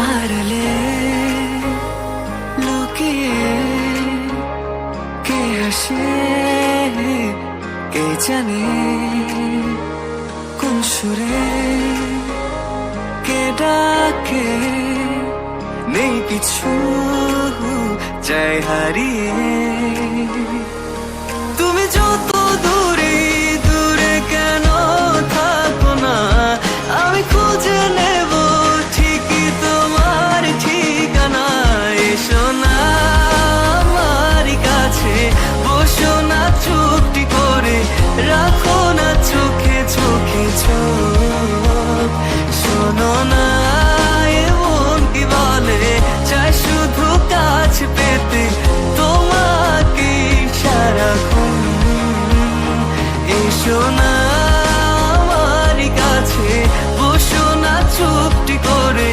আড়ালে লুকিয়ে কে হাসে কে জানে কোন সুরে কে ডাকে নেই কিছু চাই হারিয়ে তুমি যত দূরে দূরে কেন থাকো না আমি খুঁজে নেব ঠিকই তোমার ঠিকানা এসো না আমার কাছে বসো না চুপটি করে রাখো না চোখে চোখে চোখ শোনো না এমন কি বলে চাই শুধু কাছ পেতে তোমাকে সারাক্ষণ এসো না আমার কাছে বসো না চুপটি করে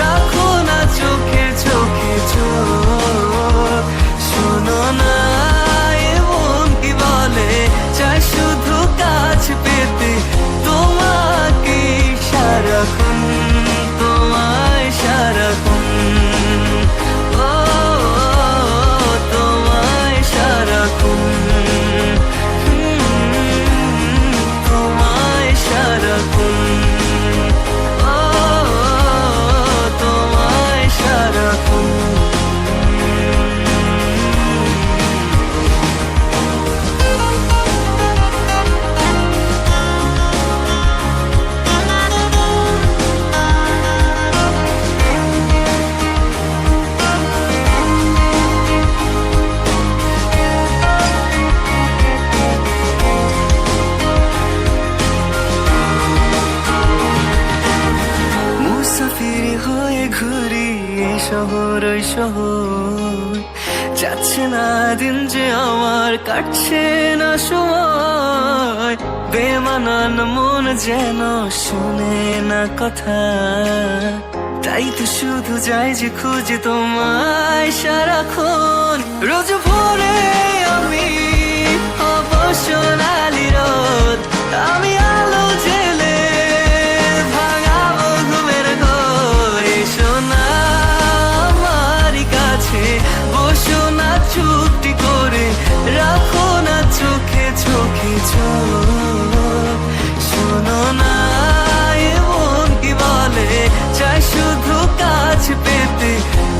রাখো না চোখে চোখে চোখ শোনো না এমন কি বলে চাই শুধু কাছ পেতে তোমাকে সারাক্ষণ তোমায় সারাক্ষণ ও তোমায় সারাক্ষণ তোমায় সারাক্ষণ ও তোমায় সারাক্ষণ মুসাফির হয়ে ঘুরি এই শহর ওই শহর যাচ্ছে না দিন যে আমার কাটছে না সময় বেমানান মন যেন শুনে না কথা তাই তো শুধু যাই যে খুঁজে তোমায় সারাক্ষণ রোজ ভোরে আমি অবসনালি রোদ আমি আলো জেলে ভাঙাবো ঘুমের ঘর এসো না আমার কাছে বসো না চুপটি করে রাখো না চোখে চোখে চোখ শোনো না এমন কি বলে চাই শুধু কাছ পেতে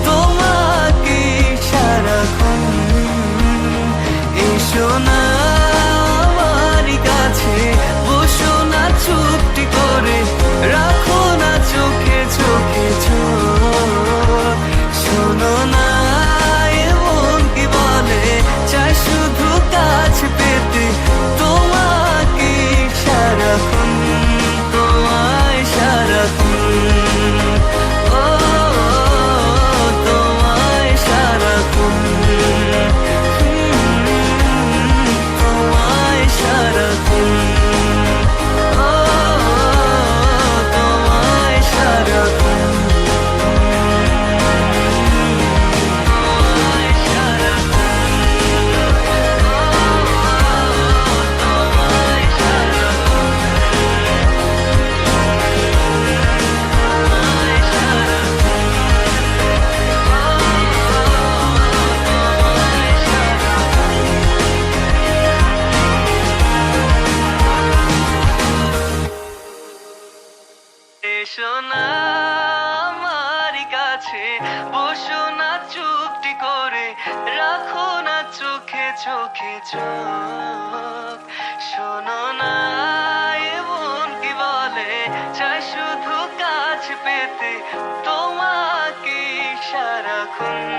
তোমাকে সারাক্ষণ এসো না আমার কাছে বসো না চুপটি করে রাখো না চোখে চোখে চোখ শোনো না এমন কি বলে চাই শুধু কাছ পেতে তোমাকে সারাক্ষণ তোমায় সারাক্ষণ ও তোমায় সারাক্ষণ তোমায় সারাক্ষণ ও তোমায় সারাক্ষণ তোমায় এসো না আমার কাছে বসো না চুপটি করে রাখো না চোখে চোখে চোখ শোনো না এমন কি বলে চাই শুধু কাছ পেতে তোমাকে সারাক্ষণ